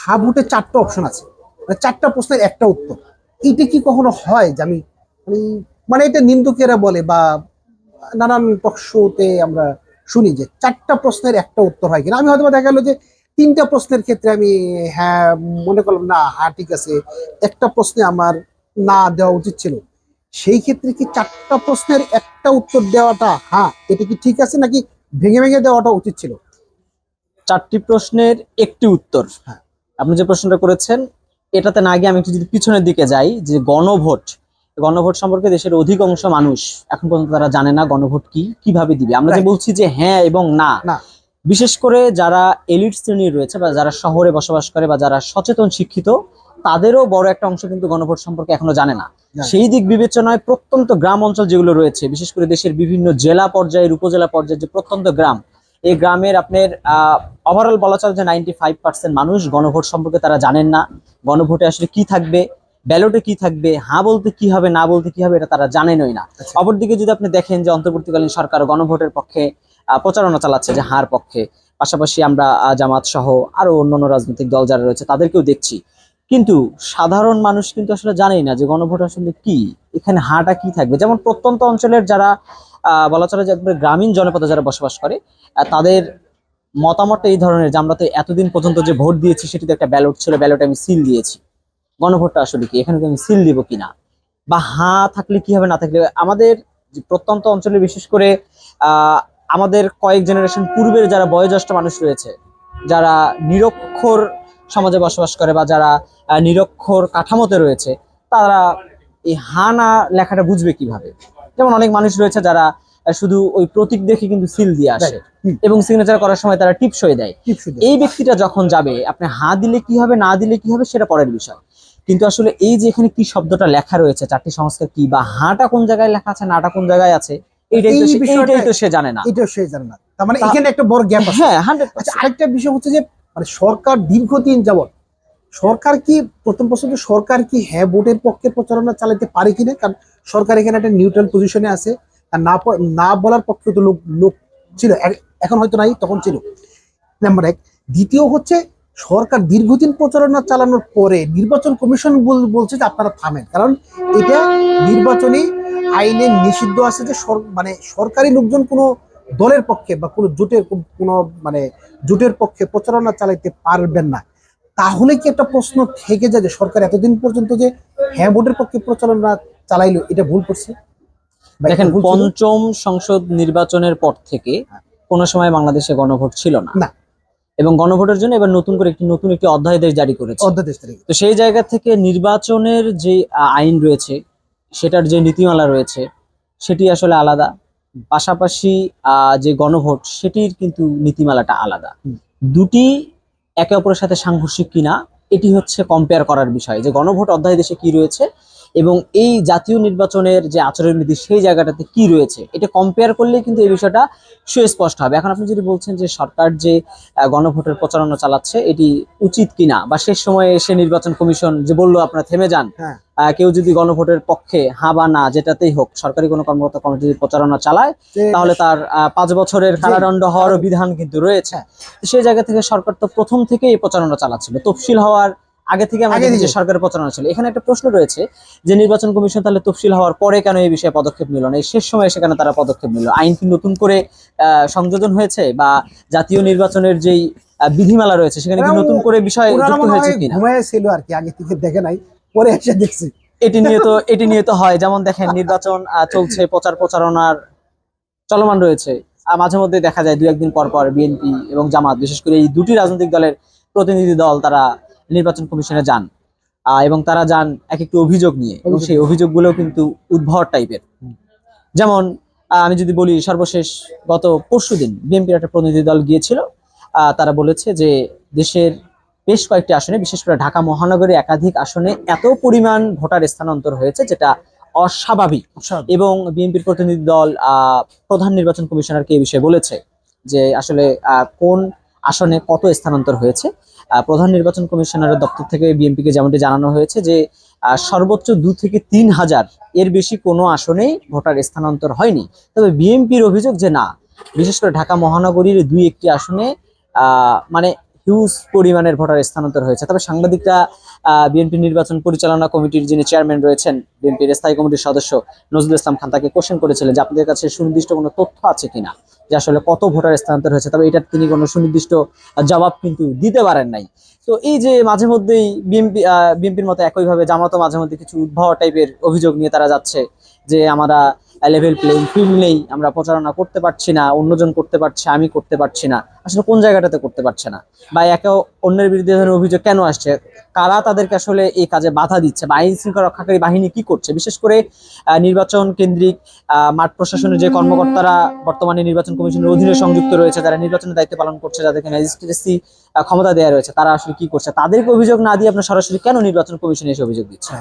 হা ভোটে 4টা অপশন আছে, মানে 4টা প্রশ্নের একটা উত্তর। এইটা কি কখনো হয় যে আমি মানে মানে এটা নিন্দুকেরা বলে বা নানান টক শোতে আমরা শুনি যে 4টা প্রশ্নের একটা উত্তর হয় কিনা। আমি হয়তো দেখা গেলো যে 3টা প্রশ্নের ক্ষেত্রে আমি হ্যাঁ মনে করলাম, না হ্যাঁ ঠিক আছে, একটা প্রশ্নে আমার না দেওয়া উচিত ছিল। সেই ক্ষেত্রে কি 4টা প্রশ্নের একটা উত্তর দেওয়াটা হ্যাঁ এটা কি ঠিক আছে, নাকি ভেঙে ভেঙে দেওয়াটা উচিত ছিল? 4টি প্রশ্নের একটি উত্তর। হ্যাঁ, আপনি যে প্রশ্নটা করেছেন এটাতে না গিয়ে আমি একটু যদি পিছনের দিকে যাই, যে গণভোট, গণভোট সম্পর্কে দেশের অধিকাংশ মানুষ এখন পর্যন্ত তারা জানে না গণভোট কি, কিভাবে দিবে। আমরা যে রাইট। বলছি যে হ্যাঁ এবং না, না। বিশেষ করে যারা এলিট শ্রেণীর রয়েছে বা যারা শহরে বসবাস করে বা যারা সচেতন শিক্ষিত, তাদেরও বড় একটা অংশ কিন্তু গণভোট সম্পর্কে এখনো জানে না। সেই দিক বিবেচনায় প্রত্যন্ত গ্রাম অঞ্চল যেগুলো রয়েছে, বিশেষ করে দেশের বিভিন্ন জেলা পর্যায়ের উপজেলা পর্যায়ের যে প্রত্যন্ত গ্রাম, এই গ্রামের আপনার ওভারঅল বলা চলে যে 95% মানুষ গণভোট সম্পর্কে তারা জানেন না। গণভোটে আসলে কি থাকবে, ব্যালটে কি থাকবে, হ্যাঁ বলতে কি হবে না বলতে কি হবে, এটা তারা জানেনই না। আচ্ছা। অপরদিকে যদি আপনি দেখেন যে অন্তর্বর্তীকালীন সরকার গণভোটের পক্ষে প্রচারণা চালাচ্ছে যে হার পক্ষে, পাশাপাশি আমরা জামাত সহ আরো অন্যান্য রাজনৈতিক দল যারা রয়েছে তাদেরকেও দেখছি, কিন্তু সাধারণ মানুষ কিন্তু আসলে জানেই না যে গণভোট আসলে কি, এখানে হাটা কি থাকবে। যেমন প্রত্যন্ত অঞ্চলের যারা বলা চলে যে একবারে গ্রামীণ জনপদে যারা বসবাস করে, তাদের মতামত এই ধরনের যে আমরা তো এতদিন পর্যন্ত যে ভোট দিয়েছি সেটি তো একটা ব্যালট ছিল, ব্যালটে আমি সিল দিয়েছি, গণভোটটা আসলে কি, এখানে কি আমি সিল দিব কিনা, বা হ্যাঁ থাকলে কি হবে না থাকলে। আমাদের যে প্রত্যন্ত অঞ্চলে বিশেষ করে আহ আমাদের কয়েক জেনারেশন পূর্বের যারা বয়োজ্যেষ্ঠ মানুষ রয়েছে, যারা নিরক্ষর সমাজে বসবাস করে বা যারা নিরক্ষর কাঠামোতে রয়েছে, তারা এই হা না লেখাটা বুঝবে কিভাবে। যেমন অনেক মানুষ রয়েছে যারা শুধু ওই প্রতীক দেখে কিন্তু সিল দিয়ে আসে এবং সিগনেচার করার সময় তারা টিপসই দেয়। এই ব্যক্তিটা যখন যাবে, আপনি হা দিলে কি হবে না দিলে কি হবে সেটা পরের বিষয়, কিন্তু আসলে এই যে এখানে কি শব্দটা লেখা রয়েছে, 4টি সংস্কার কি, বা হাটা কোন জায়গায় লেখা আছে নাটা কোন জায়গায় আছে, এইটাই তো সে জানে না। এটাও সে জানে না, তার মানে এখানে একটা বড় গ্যাপ আছে। হ্যাঁ, আচ্ছা, 100%। আরেকটা বিষয় হচ্ছে যে মানে সরকার দীর্ঘদিন যাবত সরকার কি, প্রথম প্রশ্ন যে সরকার কি হ্যাঁ ভোটের পক্ষে প্রচারণা চালাতে পারে কিনা, কারণ সরকার এখানে একটা নিউট্রাল পজিশনে আছে। আর না বলার পক্ষে তো লোক লোক ছিল, এখন হয়তো নাই, তখন ছিল। নাম্বার এক। দ্বিতীয় হচ্ছে সরকার দীর্ঘদিন প্রচারণা চালানোর পরে নির্বাচন কমিশন বলছে যে আপনারা থামেন, কারণ এটা নির্বাচনী আইনে নিষিদ্ধ আছে যে মানে সরকারি লোকজন কোনো দলের পক্ষে বা কোনো জোটের কোনো মানে জোটের পক্ষে প্রচারণা চালাইতে পারবেন না। তাহলে কি একটা প্রশ্ন থেকে যায় যে সরকার এতদিন পর্যন্ত যে হ্যাঁ ভোটের পক্ষে প্রচারণা চালাইলো, এটা ভুল করছে? দেখেন, পঞ্চম সংসদ নির্বাচনের পর থেকে কোনো সময় বাংলাদেশে গণভোট ছিল না, না। এবং গণভোটের জন্য এবার নতুন করে নতুন একটি অধ্যাদেশ জারি করেছে। তো সেই জায়গা থেকে নির্বাচনের যে আইন রয়েছে, সেটার যে নীতিমালা রয়েছে সেটি আসলে আলাদা, পাশাপাশি যে গণভোট সেটির কিন্তু নীতিমালাটা আলাদা। দুটি একে অপরের সাথে সাংঘর্ষিক কিনা এটি হচ্ছে কম্পেয়ার করার বিষয়, যে গণভোট অধ্যাদেশে কি রয়েছে এবং এই জাতীয় নির্বাচনের যে আচরণবিধি সেই জায়গাটাতে কি রয়েছে, এটা কম্পেয়ার করলে কিন্তু এই বিষয়টা সুস্পষ্ট হবে। এখন আপনি যদি বলছেন যে সরকার যে গণভোটের প্রচারণা চালাচ্ছে এটি উচিত কিনা, বা শেষ সময়ে এসে নির্বাচন কমিশন যে বললো আপনারা থেমে যান, কেউ যদি গণভোটের পক্ষে হ্যাঁ বা না যেটাতেই হোক সরকারি কোনো কর্মকর্তা কমিটি যদি প্রচারণা চালায় তাহলে তার 5 বছরের কারাদণ্ড হওয়ারও বিধান কিন্তু রয়েছে। সেই জায়গা থেকে সরকার তো প্রথম থেকে এই প্রচারণা চালাচ্ছিল, তফসিল হওয়ার আগে থেকে আমাদের যে সরকারের প্রচারণা ছিল। এখানে একটা প্রশ্ন রয়েছে যে নির্বাচন কমিশন তাহলে তফসিল হওয়ার পরে কেন এই বিষয়ে পদক্ষেপ নিল না, এই শেষ সময়ে সেখানে তারা পদক্ষেপ নিল? আইন কি নতুন করে সংযোজন হয়েছে, বা জাতীয় নির্বাচনের যেই বিধিমালা রয়েছে সেখানে কি নতুন করে বিষয় যুক্ত হয়েছে কিনা? ঘুমাইছিল আর কি, আগে থেকে দেখে নাই, পরে এসে দেখছি। এটি নিয়ে তো হয়, যেমন দেখেন নির্বাচন চলছে, প্রচারণার চলমান রয়েছে, মাঝে মধ্যে দেখা যায় 2-1 দিন পর পর বিএনপি এবং জামাত, বিশেষ করে এই দুটি রাজনৈতিক দলের প্রতিনিধি দল তারা নির্বাচন কমিশনে যান, এবং তারা যান এক একটি অভিযোগ নিয়ে, এবং সেই অভিযোগগুলো কিন্তু উদ্ভট টাইপের। যেমন আমি যদি বলি, সর্বশেষ গত পরশুদিন বিএনপির একটা প্রতিনিধি দল গিয়েছিল, তারা বলেছে যে দেশের বেশ কয়েকটি আসনে, বিশেষ করে ঢাকা মহানগরীর একাধিক আসনে এত পরিমাণ ভোটার স্থানান্তর হয়েছে যেটা অস্বাভাবিক, এবং বিএনপির প্রতিনিধি দল প্রধান নির্বাচন কমিশনারকে এই বিষয়ে বলেছে যে আসলে কোন আসনে কত স্থানান্তর হয়েছে। প্রধান নির্বাচন কমিশনারের দপ্তর থেকে বিএনপিকে যেমনটি জানানো হয়েছে যে সর্বোচ্চ 2 থেকে 3 হাজার এর বেশি কোনো আসনেই ভোটার স্থানান্তর হয়নি। তবে বিএনপির অভিযোগ যে না, বিশেষ করে ঢাকা মহানগরীর 2-1টি আসনে মানে হিউজ পরিমাণের ভোটার স্থানান্তর হয়েছে। তবে সাংবাদিকরা বিএনপি নির্বাচন পরিচালনা কমিটির যিনি চেয়ারম্যান রয়েছেন, বিএনপির স্থায়ী কমিটির সদস্য নজরুল ইসলাম খান, তাকে কোশ্চেন করেছিলেন যে আপনাদের কাছে সুনির্দিষ্ট কোনো তথ্য আছে কিনা যে আসলে কত ভোটার স্থানান্তর হয়েছে। তবে এটার তিনি কোনো সুনির্দিষ্ট জবাব কিন্তু দিতে পারেন নাই। তো এই যে মাঝে মধ্যেই বিএনপির মতো একইভাবে জামাতও মাঝে মধ্যে কিছু উদ্ভট টাইপের অভিযোগ নিয়ে তারা যাচ্ছে যে আমরা লেভেল প্লেইং ফিল্ড নেই, আমরা প্রচারণা করতে পারছি না, অন্যজন করতে পারছে, আমি করতে পারছি না। আসলে কোন জায়গাটাতে করতে পারছে না, বা একে অন্যের বিরুদ্ধে ধরনের অভিযোগ কেন আসছে, কারা তাদেরকে আসলে এই কাজে বাধা দিচ্ছে, বা আইন শৃঙ্খলা রক্ষাকারী বাহিনী কি করছে? বিশেষ করে নির্বাচন কেন্দ্রিক মাঠ প্রশাসনের যে কর্মকর্তারা বর্তমানে নির্বাচন কমিশনের অধীনে সংযুক্ত রয়েছে, যারা নির্বাচনের দায়িত্ব পালন করছে, যাদেরকে ম্যাজিস্ট্রেসি ক্ষমতা দেওয়া রয়েছে, তারা আসলে কি করছে? তাদেরকে অভিযোগ না দিয়ে আপনার সরাসরি কেন নির্বাচন কমিশনে এসে অভিযোগ দিচ্ছে?